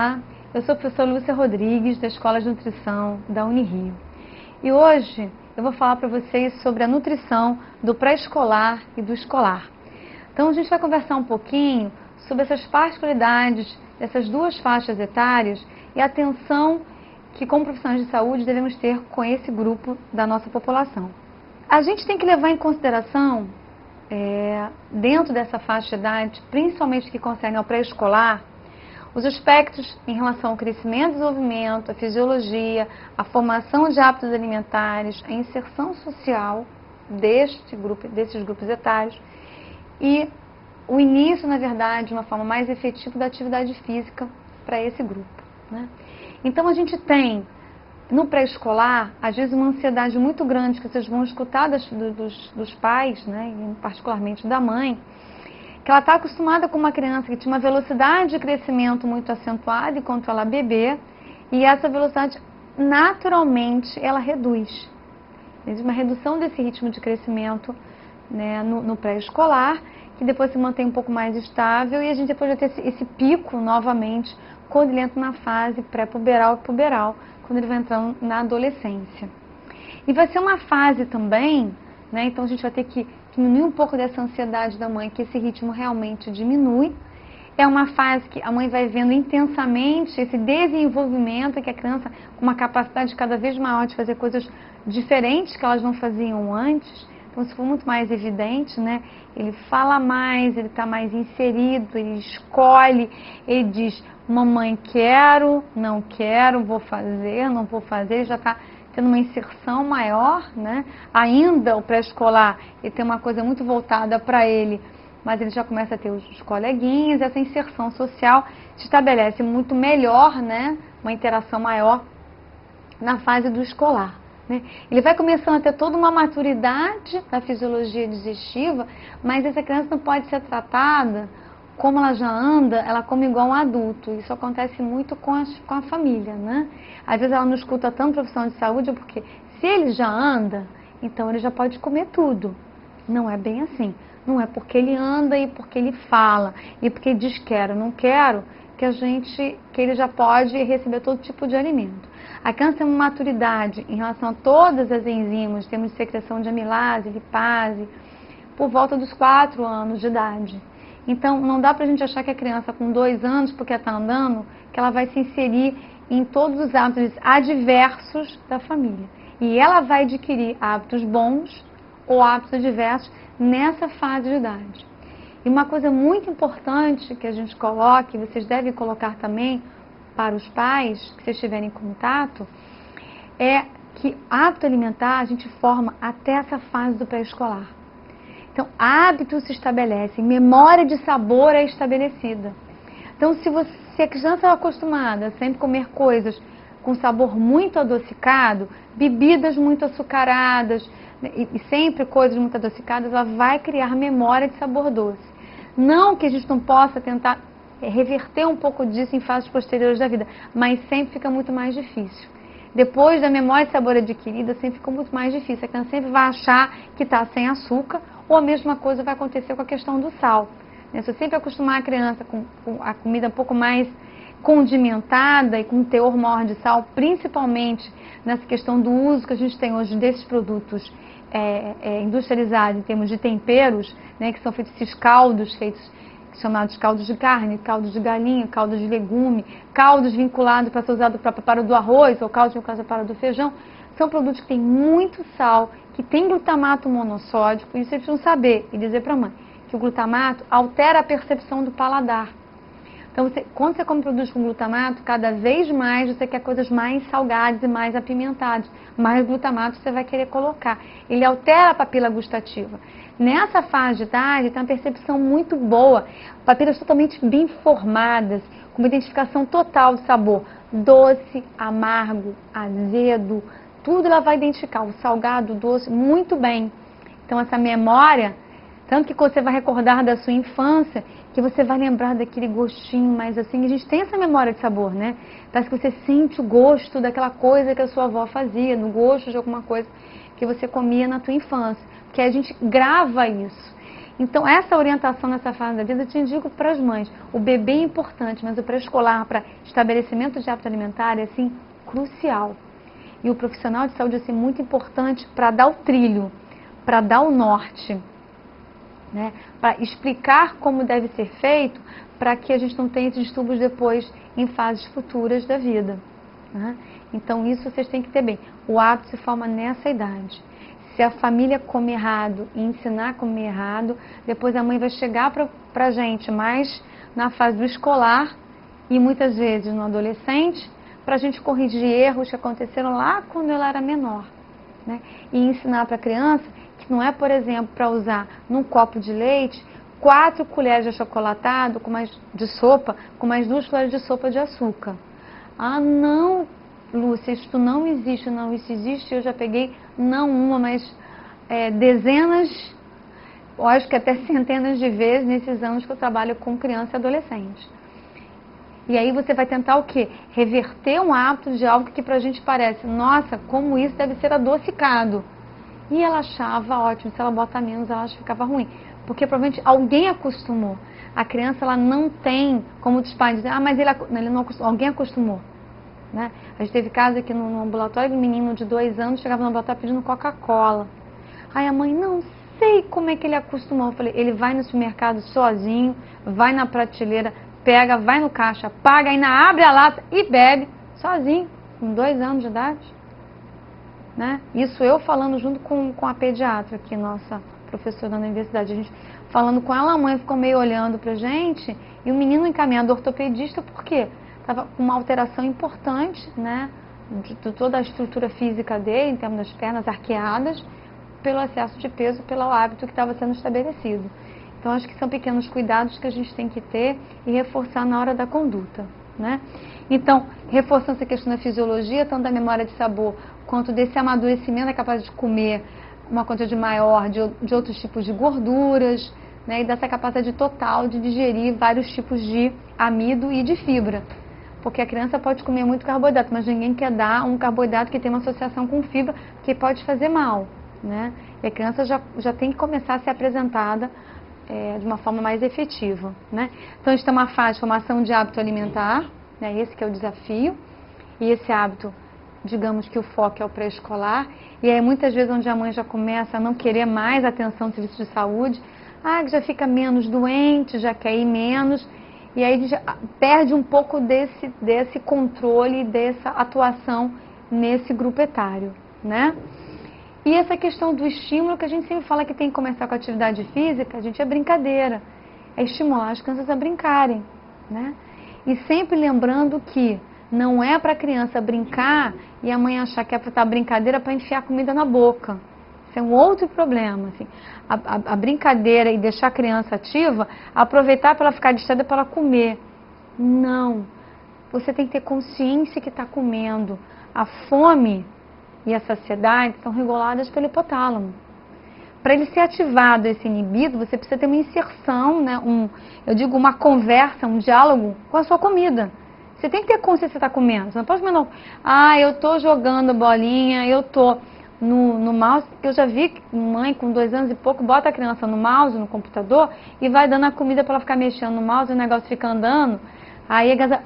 Olá, eu sou a professora Lúcia Rodrigues, da Escola de Nutrição da Unirio. E hoje eu vou falar para vocês sobre a nutrição do pré-escolar e do escolar. Então a gente vai conversar um pouquinho sobre essas particularidades dessas duas faixas etárias e a atenção que, como profissionais de saúde, devemos ter com esse grupo da nossa população. A gente tem que levar em consideração, dentro dessa faixa de idade, principalmente que concerne ao pré-escolar, os aspectos em relação ao crescimento e desenvolvimento, a fisiologia, a formação de hábitos alimentares, a inserção social desses grupos etários e o início, na verdade, de uma forma mais efetiva da atividade física para esse grupo, né? Então, a gente tem, no pré-escolar, às vezes uma ansiedade muito grande que vocês vão escutar dos pais, né, e particularmente da mãe, que ela está acostumada com uma criança que tinha uma velocidade de crescimento muito acentuada enquanto ela é bebê, e essa velocidade, naturalmente, ela reduz. Existe uma redução desse ritmo de crescimento, né, no pré-escolar, que depois se mantém um pouco mais estável, e a gente depois vai ter esse pico novamente quando ele entra na fase pré-puberal e puberal, quando ele vai entrando na adolescência. E vai ser uma fase também, né, então a gente vai ter que diminuir um pouco dessa ansiedade da mãe, que esse ritmo realmente diminui. É uma fase que a mãe vai vendo intensamente esse desenvolvimento, que a criança com uma capacidade cada vez maior de fazer coisas diferentes que elas não faziam antes. Então, isso foi muito mais evidente, né? Ele fala mais, ele está mais inserido, ele escolhe, ele diz, mamãe, quero, não quero, vou fazer, não vou fazer, ele já está tendo uma inserção maior, né? Ainda o pré-escolar, ele tem uma coisa muito voltada para ele, mas ele já começa a ter os coleguinhas, essa inserção social se estabelece muito melhor, né? Uma interação maior na fase do escolar, né? Ele vai começando a ter toda uma maturidade da fisiologia digestiva, mas essa criança não pode ser tratada como ela já anda, ela come igual um adulto. Isso acontece muito com a família, né? Às vezes ela não escuta tanto profissional de saúde, porque se ele já anda, então ele já pode comer tudo. Não é bem assim. Não é porque ele anda e porque ele fala, e porque ele diz quero, não quero, que ele já pode receber todo tipo de alimento. A criança tem uma maturidade em relação a todas as enzimas, temos secreção de amilase, lipase, por volta dos 4 anos de idade. Então, não dá pra gente achar que a criança com 2 anos, porque ela está andando, que ela vai se inserir em todos os hábitos adversos da família. E ela vai adquirir hábitos bons ou hábitos adversos nessa fase de idade. E uma coisa muito importante que a gente coloque, vocês devem colocar também para os pais, que vocês tiverem contato, é que hábito alimentar a gente forma até essa fase do pré-escolar. Então, hábito se estabelece, memória de sabor é estabelecida. Então, se a criança é acostumada a sempre comer coisas com sabor muito adocicado, bebidas muito açucaradas, e sempre coisas muito adocicadas, ela vai criar memória de sabor doce. Não que a gente não possa tentar reverter um pouco disso em fases posteriores da vida, mas sempre fica muito mais difícil. Depois da memória de sabor adquirida, sempre fica muito mais difícil. A criança sempre vai achar que está sem açúcar, ou a mesma coisa vai acontecer com a questão do sal. Se eu sempre acostumar a criança com a comida um pouco mais condimentada e com um teor maior de sal, principalmente nessa questão do uso que a gente tem hoje desses produtos industrializados em termos de temperos, né, que são feitos esses caldos, chamados caldos de carne, caldos de galinha, caldos de legume, caldos vinculados para ser usado para preparo do arroz ou caldos vinculados para preparo do feijão, são produtos que têm muito sal, que tem glutamato monossódico, e vocês precisam saber e dizer para a mãe que o glutamato altera a percepção do paladar. Então, quando você come produtos com glutamato, cada vez mais você quer coisas mais salgadas e mais apimentadas. Mais glutamato você vai querer colocar. Ele altera a papila gustativa. Nessa fase de idade, tem uma percepção muito boa. Papilas totalmente bem formadas, com uma identificação total de sabor. Doce, amargo, azedo, tudo ela vai identificar. O salgado, o doce, muito bem. Então, essa memória, tanto que quando você vai recordar da sua infância, que você vai lembrar daquele gostinho mais assim. A gente tem essa memória de sabor, né? Parece que você sente o gosto daquela coisa que a sua avó fazia, no gosto de alguma coisa que você comia na tua infância. Porque a gente grava isso. Então, essa orientação nessa fase da vida, eu te indico para as mães. O bebê é importante, mas o pré-escolar para estabelecimento de hábito alimentar é, assim, crucial. E o profissional de saúde é, assim, muito importante para dar o trilho, para dar o norte, né? Para explicar como deve ser feito, para que a gente não tenha esses distúrbios depois em fases futuras da vida, né? Então, isso vocês têm que ter bem. O hábito se forma nessa idade. Se a família come errado e ensinar a comer errado, depois a mãe vai chegar para a gente mais na fase do escolar e muitas vezes no adolescente, para a gente corrigir erros que aconteceram lá quando ela era menor, né? E ensinar para a criança que não é, por exemplo, para usar num copo de leite 4 colheres de achocolatado de sopa com mais 2 colheres de sopa de açúcar. Ah, não, Lúcia, isso não existe. Não, isso existe. Eu já peguei não uma, mas dezenas, eu acho que até centenas de vezes nesses anos que eu trabalho com criança e adolescente. E aí você vai tentar o quê? Reverter um hábito de algo que pra gente parece, nossa, como isso deve ser adocicado. E ela achava ótimo, se ela bota menos, ela acha que ficava ruim. Porque provavelmente alguém acostumou. A criança, ela não tem, como os pais dizem, mas ele não acostumou, alguém acostumou, né? A gente teve caso aqui no ambulatório, um menino de 2 anos chegava no ambulatório pedindo Coca-Cola. Aí a mãe, não sei como é que ele acostumou. Eu falei, ele vai no supermercado sozinho, vai na prateleira, pega, vai no caixa, paga, ainda abre a lata e bebe sozinho, com 2 anos de idade, né? Isso eu falando junto com a pediatra aqui, nossa professora da universidade. A gente falando com ela, a mãe ficou meio olhando pra gente e o menino encaminhado ao ortopedista porque estava com uma alteração importante, né? De toda a estrutura física dele, em termos das pernas arqueadas, pelo excesso de peso, pelo hábito que estava sendo estabelecido. Então, acho que são pequenos cuidados que a gente tem que ter e reforçar na hora da conduta, né? Então, reforçando essa questão da fisiologia, tanto da memória de sabor, quanto desse amadurecimento da capacidade de comer uma quantidade maior de outros tipos de gorduras, né? E dessa capacidade total de digerir vários tipos de amido e de fibra. Porque a criança pode comer muito carboidrato, mas ninguém quer dar um carboidrato que tem uma associação com fibra, que pode fazer mal, né? E a criança já tem que começar a ser apresentada de uma forma mais efetiva, né? Então, a gente tem uma fase de formação de hábito alimentar, né? Esse que é o desafio. E esse hábito, digamos que o foco é o pré-escolar. E aí, muitas vezes, onde a mãe já começa a não querer mais atenção do serviço de saúde, que já fica menos doente, já quer ir menos. E aí já perde um pouco desse controle, dessa atuação nesse grupo etário, né? E essa questão do estímulo, que a gente sempre fala que tem que começar com a atividade física, a gente é brincadeira. É estimular as crianças a brincarem, né? E sempre lembrando que não é para a criança brincar e a mãe achar que é para brincadeira para enfiar comida na boca. Isso é um outro problema, assim. A brincadeira e deixar a criança ativa, aproveitar para ela ficar distraída para ela comer. Não. Você tem que ter consciência que está comendo. A fome e a saciedade são reguladas pelo hipotálamo. Para ele ser ativado, esse inibido, você precisa ter uma inserção, né? Uma conversa, um diálogo com a sua comida. Você tem que ter consciência que você está comendo. Você não pode comer, não. Eu estou jogando bolinha, eu estou no mouse. Eu já vi mãe com 2 anos e pouco bota a criança no mouse, no computador, e vai dando a comida para ela ficar mexendo no mouse, e o negócio fica andando. Aí a criança,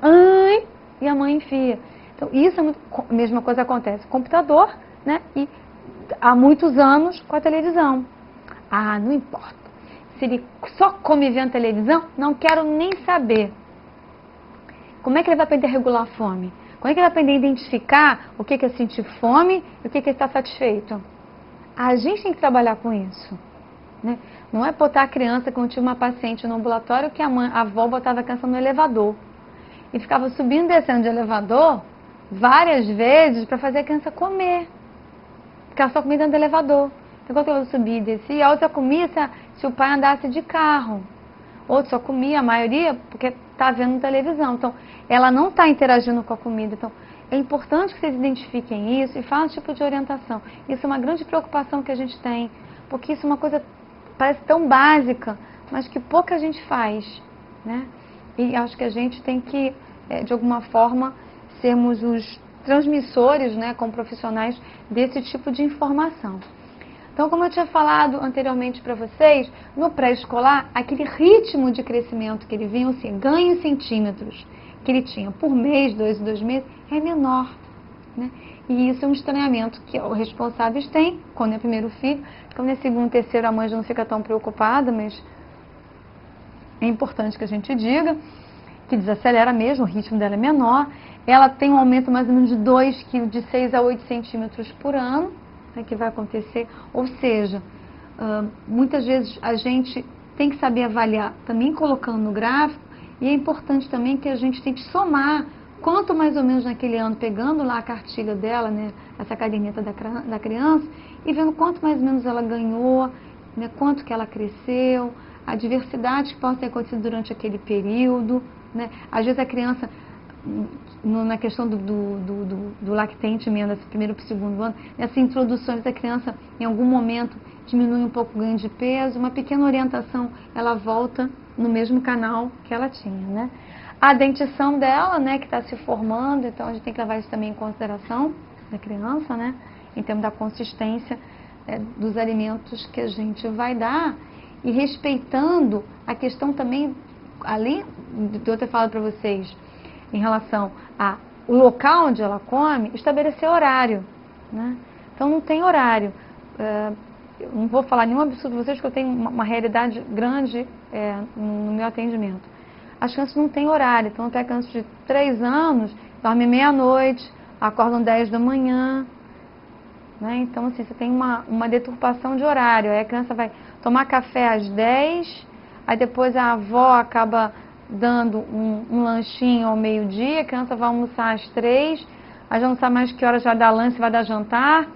e a mãe enfia. Então, isso é muito, a mesma coisa acontece com o computador, né? E há muitos anos com a televisão. Não importa. Se ele só come vendo televisão, não quero nem saber. Como é que ele vai aprender a regular a fome? Como é que ele vai aprender a identificar o que é sentir fome e o que é estar satisfeito? A gente tem que trabalhar com isso, né? Não é botar a criança, como eu tive uma paciente no ambulatório, que a avó botava a criança no elevador. E ficava subindo e descendo de elevador várias vezes para fazer a criança comer. Porque ela só comia dentro do elevador. Enquanto ela subia e descia, a outra comia se o pai andasse de carro. Outro só comia, a maioria, porque está vendo televisão. Então, ela não está interagindo com a comida. Então, é importante que vocês identifiquem isso e façam um tipo de orientação. Isso é uma grande preocupação que a gente tem, porque isso é uma coisa, parece tão básica, mas que pouca gente faz, né? E acho que a gente tem que, de alguma forma, sermos os transmissores, né, como profissionais, desse tipo de informação. Então, como eu tinha falado anteriormente para vocês, no pré-escolar, aquele ritmo de crescimento que ele vinha, assim, ganho em centímetros que ele tinha por mês, 2 meses, é menor, né? E isso é um estranhamento que os responsáveis têm quando é primeiro filho. Quando é segundo, terceiro, a mãe já não fica tão preocupada, mas é importante que a gente diga que desacelera mesmo, o ritmo dela é menor. Ela tem um aumento mais ou menos de 2 quilos, de 6 a 8 centímetros por ano, né, que vai acontecer. Ou seja, muitas vezes a gente tem que saber avaliar, também colocando no gráfico, e é importante também que a gente tente somar quanto mais ou menos naquele ano, pegando lá a cartilha dela, né, essa caderneta da criança, e vendo quanto mais ou menos ela ganhou, né, quanto que ela cresceu, a diversidade que pode ter acontecido durante aquele período, né? Às vezes a criança, na questão do lactente mesmo, desse primeiro para o segundo ano, nessas introduções da criança, em algum momento, diminui um pouco o ganho de peso, uma pequena orientação, ela volta no mesmo canal que ela tinha, né? A dentição dela, né, que está se formando, então a gente tem que levar isso também em consideração da criança, né? Em termos da consistência dos alimentos que a gente vai dar e respeitando a questão também, além de eu ter falado para vocês, em relação ao local onde ela come, estabelecer horário, né? Então não tem horário. Eu não vou falar nenhum absurdo para vocês, porque eu tenho uma realidade grande no meu atendimento. As crianças não têm horário, então até crianças de 3 anos dormem meia-noite, acordam 10 da manhã, né? Então assim, você tem uma deturpação de horário. Aí a criança vai tomar café às 10, aí depois a avó acaba dando um lanchinho ao meio-dia, a criança vai almoçar às 3, aí já não sabe mais que hora já dá lanche, vai dar jantar.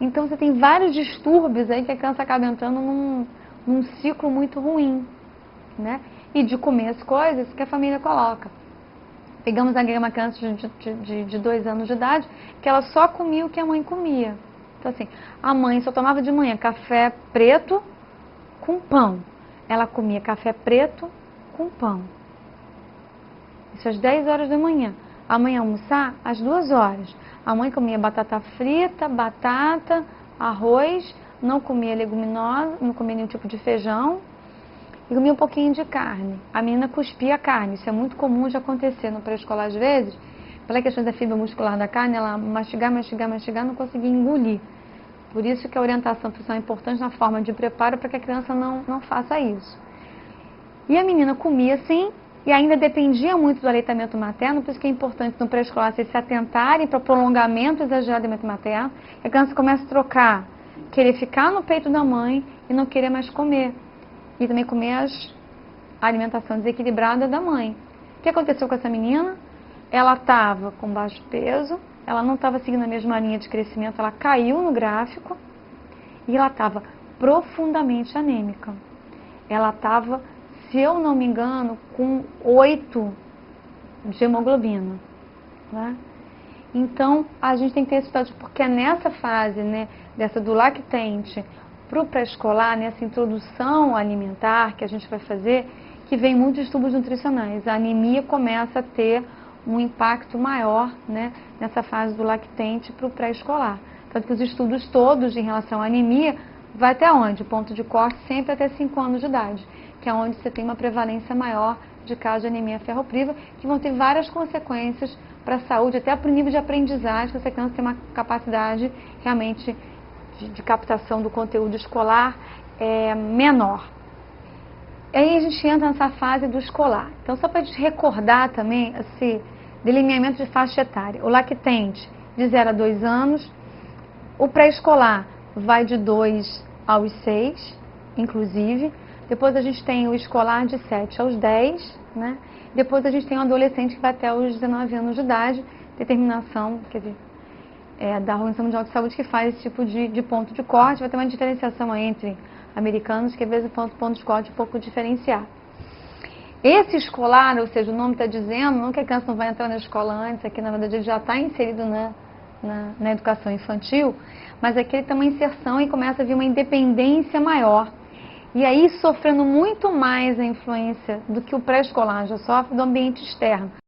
Então você tem vários distúrbios aí que a criança acaba entrando num ciclo muito ruim, né? E de comer as coisas que a família coloca. Pegamos uma criança de 2 anos de idade, que ela só comia o que a mãe comia. Então assim, a mãe só tomava de manhã café preto com pão. Ela comia café preto com pão. Isso às 10 horas da manhã. A mãe ia almoçar às 2 horas. A mãe comia batata frita, batata, arroz, não comia leguminosa, não comia nenhum tipo de feijão e comia um pouquinho de carne. A menina cuspia a carne. Isso é muito comum de acontecer no pré-escolar às vezes. Pela questão da fibra muscular da carne, ela mastigar, não conseguia engolir. Por isso que a orientação nutricional é importante na forma de preparo para que a criança não faça isso. E a menina comia assim e ainda dependia muito do aleitamento materno, por isso que é importante no pré-escolar vocês se atentarem para o prolongamento exagerado do alimento materno. A criança começa a trocar, querer ficar no peito da mãe e não querer mais comer. E também comer a alimentação desequilibrada da mãe. O que aconteceu com essa menina? Ela estava com baixo peso, ela não estava seguindo a mesma linha de crescimento, ela caiu no gráfico e ela estava profundamente anêmica. Ela estava, se eu não me engano, com 8 de hemoglobina, né? Então, a gente tem que ter esse cuidado, porque é nessa fase, né, dessa do lactente para o pré-escolar, nessa introdução alimentar que a gente vai fazer, que vem muitos distúrbios nutricionais. A anemia começa a ter um impacto maior, né, nessa fase do lactente para o pré-escolar. Tanto que os estudos todos em relação à anemia vai até onde? O ponto de corte sempre até 5 anos de idade, que é onde você tem uma prevalência maior de casos de anemia ferropriva, que vão ter várias consequências para a saúde, até para o nível de aprendizagem, que essa criança tem uma capacidade realmente de captação do conteúdo escolar menor. Aí a gente entra nessa fase do escolar. Então, só para a gente recordar também esse delineamento de faixa etária. O lactente de 0 a 2 anos, o pré-escolar vai de 2 aos 6, inclusive. Depois a gente tem o escolar de 7 aos 10, né? Depois a gente tem o adolescente que vai até os 19 anos de idade, determinação, quer dizer, da Organização Mundial de Saúde que faz esse tipo de ponto de corte. Vai ter uma diferenciação aí entre americanos, que às vezes o ponto de corte é um pouco diferenciado. Esse escolar, ou seja, o nome está dizendo, não que a criança não vai entrar na escola antes, aqui na verdade ele já está inserido na educação infantil, mas aqui ele tem uma inserção e começa a vir uma independência maior. E aí sofrendo muito mais a influência do que o pré-escolar já sofre do ambiente externo.